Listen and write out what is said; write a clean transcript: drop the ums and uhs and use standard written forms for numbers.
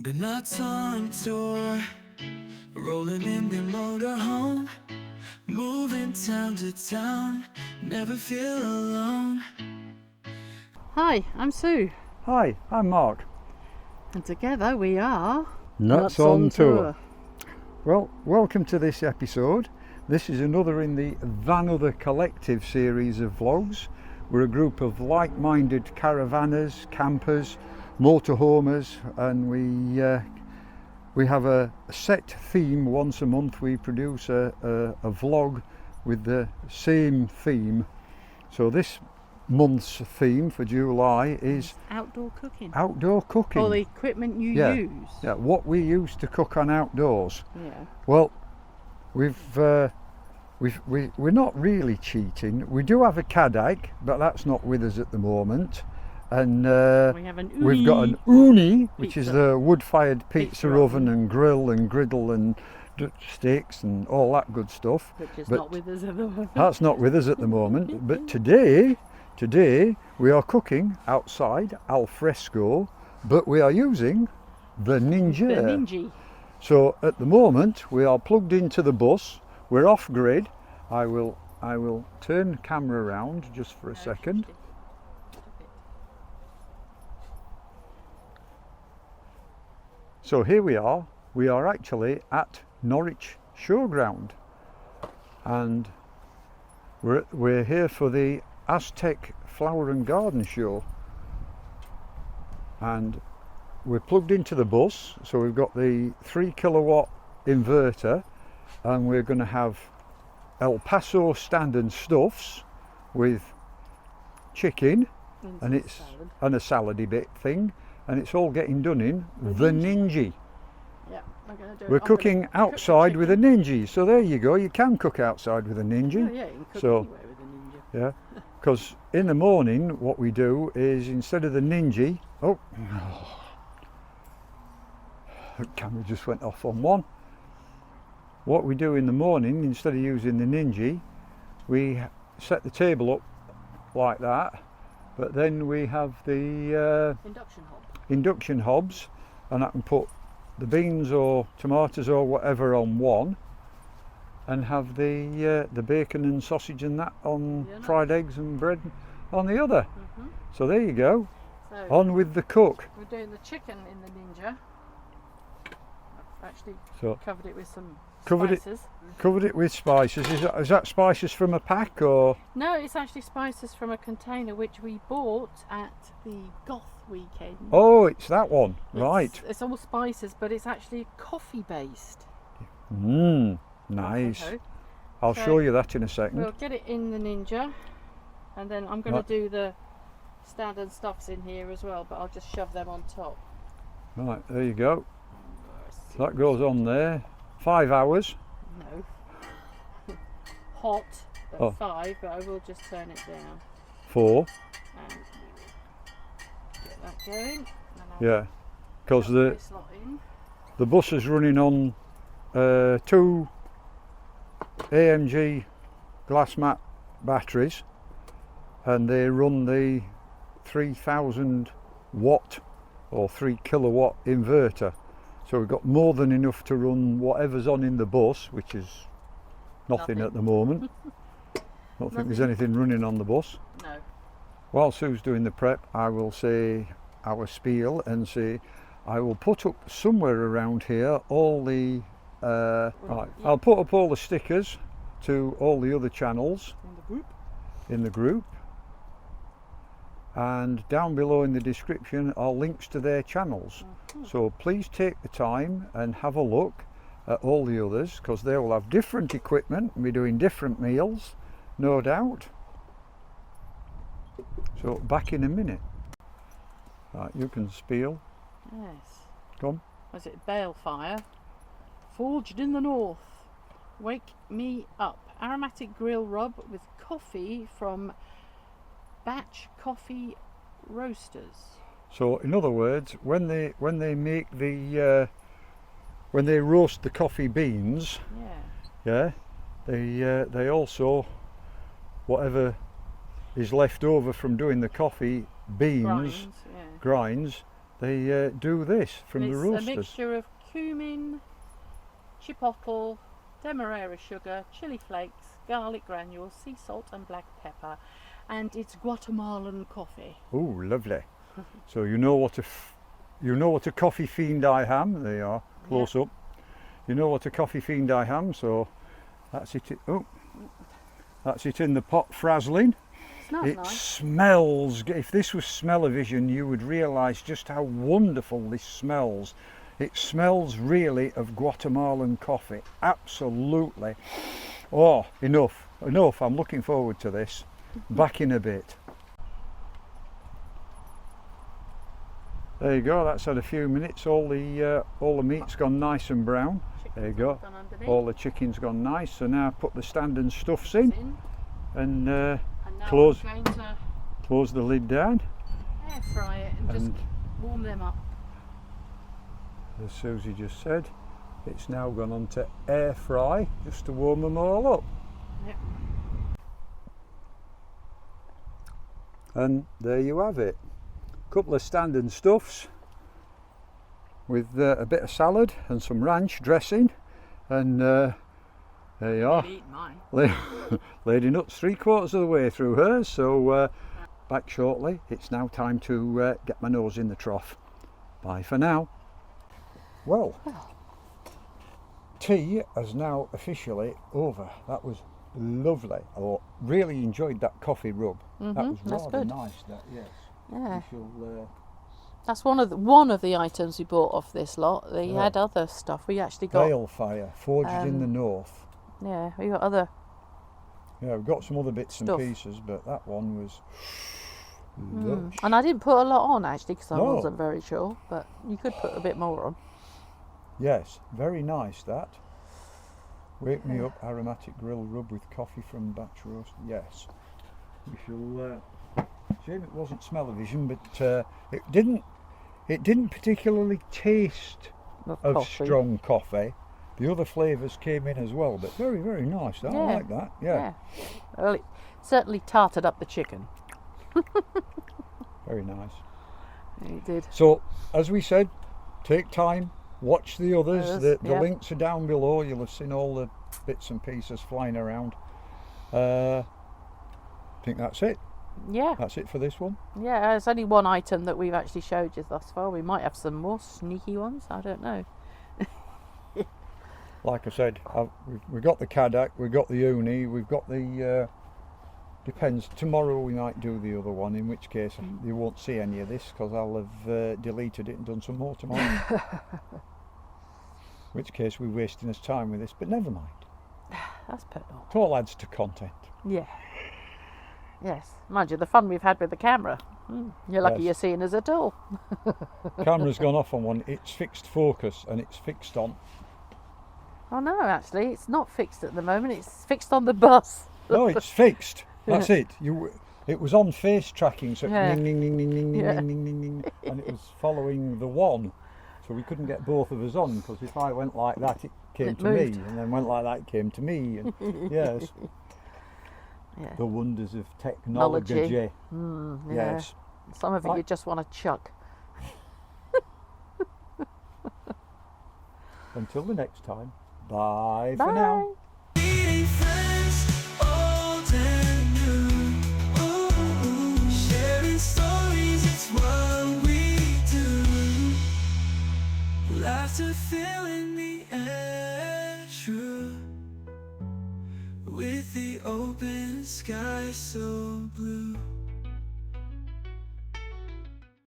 The nuts on tour, rolling in their motorhome, moving town to town, never feel alone. Hi, I'm Sue, Hi, I'm Mark. and together we are Nuts on Tour. Well, welcome to this episode. This is another in the Vanother collective series of vlogs. We're a group of like-minded caravanners, campers, motorhomers, and we have a set theme. Once a month we produce a vlog with the same theme. So this month's theme for July is outdoor cooking. outdoor cooking. Or the equipment you use. Yeah, what we use to cook on outdoors. Yeah. Well, we're not really cheating. We do have a Kadak, but that's not with us at the moment. And We have we've got an Uni, which is pizza. the wood-fired pizza Pizza oven oven. and grill and griddle and sticks and all that good stuff. Which is but not with us at the moment. That's not with us at the moment. But today we are cooking outside al fresco, but we are using the Ninja. The Ninja. So at the moment we are plugged into the bus. We're off grid. I will turn the camera around just for a second. So here we are. We are actually at Norwich Showground, and we're here for the Aztec Flower and Garden Show, and we're plugged into the bus. So we've got the 3 kilowatt inverter, and we're going to have El Paso stand and stuffs with chicken and it's salad. and a salady bit thing, and it's all getting done in the Ninja. Yeah, I'm gonna do it. We're I'm cooking gonna cook the outside with a chicken. Ninja, so there you go. You can cook outside with a Oh, Ninja. yeah, you can cook So- anywhere with a Ninja. Yeah, because in the morning what we do is, instead of the Ninja, the camera just went off on one. What we do in the morning, instead of using the Ninja, we set the table up like that, but then we have the Induction hob. induction hobs, and I can put the beans or tomatoes or whatever on one, and have the bacon and sausage and that on, Yeah, nice. fried eggs and bread on the other. Mhm. So there you go. So On with the cook. we're doing the chicken in the Ninja. I've actually So covered it with some Covered it- spices. covered it with spices. Is that spices from a pack or? No, it's actually spices from a container which we bought at the Goth weekend. Oh, it's that one. It's- Right. It's all spices, but it's actually coffee based. Nice. Okay. I'll So show you that in a second. We'll get it in the Ninja, and then I'm going Right. to do the standard stuffs in here as well, but I'll just shove them on top. Right, there you go. That goes on there. 5 hours. No. Hot at Oh. 5, but I will just turn it down 4. and get that going. And I'll Yeah. Because put the this lot in. the bus is running on 2 AMG glass mat batteries, and they run the 3000 watt or 3 kilowatt inverter. So we've got more than enough to run whatever's on in the bus, which is nothing at the moment. Don't think there's anything running on the bus. No. While Sue's doing the prep, I will say our spiel and say I will put up somewhere around here all the right, yeah. I'll put up all the stickers to all the other channels In the group. in the group, and down below in the description are links to their channels. So please take the time and have a look at all the others, because they will have different equipment and be doing different meals, no doubt. So back in a minute. Right, you can spiel. Yes. Come. Was it Balefire? Forged in the north. Wake me up. Aromatic grill rub with coffee from Batch Coffee Roasters. So in other words, when they make the when they roast the coffee beans, Yeah. they also, whatever is left over from doing the coffee beans Grinds, yeah. grinds, they do this from the It's roasters. a mixture of cumin, chipotle, demerara sugar, chili flakes, garlic granules, sea salt and black pepper, and it's Guatemalan coffee. Oh, lovely. So you know what a coffee fiend I am. They are close up. You know what a coffee fiend I am. So that's it. Oh, that's it in the pot, frazzling. Smells It nice. smells. If this was smell-o-vision, you would realise just how wonderful this smells. It smells really of Guatemalan coffee. Absolutely. Oh, enough. I'm looking forward to this. Back in a bit. There you go. That's had a few minutes. All the meat's gone nice and brown. There you go. Gone underneath. All the chicken's gone nice. So now put the stand and stuffs in, and And now close I'm going to close the lid down. air fry it and just And warm them up. as Susie just said, it's now gone on to air fry just to warm them all up. Yep. And there you have it. Couple of stand and stuffs with a bit of salad and some ranch dressing, and there you are. Eat mine. Lady Nuts 3/4 of the way through hers, so back shortly. It's now time to get my nose in the trough. Bye for now. Well, tea is now officially over. That was lovely. I really enjoyed that coffee rub. That was that's rather good. nice. That, yes. Yeah. We shall, That's one of the items we bought off this lot. They Yeah. had other stuff. We actually got Balefire, forged in the north. yeah, we got other Yeah, we've got some other bits Stuff. and pieces, but that one was lush. and I didn't put a lot on actually because I No. wasn't very sure, but you could put a bit more on. Yes, very nice that. Wake me up aromatic grill rub with coffee from batch roast. Yes. We shall shame it wasn't smell-o-vision, but it didn't particularly taste of coffee. strong coffee. The other flavours came in as well, but very, very nice. I Yeah. like that. Yeah. Well, it certainly tarted up the chicken. Very nice. It did. So, as we said, take time, watch the others. Others, The yeah. links are down below. You'll have seen all the bits and pieces flying around. I think that's it. Yeah, That's it for this one. yeah. There's only one item that we've actually showed you thus far. We might have some more sneaky ones. I don't know. Like I said, we've got the Kadak, we've got the Uni, we've got the... depends. Tomorrow we might do the other one, in which case you won't see any of this because I'll have deleted it and done some more tomorrow. In which case we're wasting us time with this, but never mind. That's personal. It all adds to content. Yeah. Yes. Mind you, the fun we've had with the camera. You're lucky Yes. you're seeing us at all. Camera's gone off on one. It's fixed focus and it's fixed on. Oh no, actually, it's not fixed at the moment. It's fixed on the bus. No, it's fixed. That's it. It was on face tracking, so Yeah. ning, ning, ning, ning, ning, Yeah. ning, ning, ning, ning, and it was following the one. So we couldn't get both of us on because if I went like that, it came It to me, moved. and then went like that, it came to me. And yes, Yeah. the wonders of technology. Yeah. Yes. Some of it Right. you just want to chuck. Until the next time. Bye Bye. for now. Meeting friends, old and new. Ooh, sharing stories, it's what we do. Laughter filling the air, true. With the open sky so blue.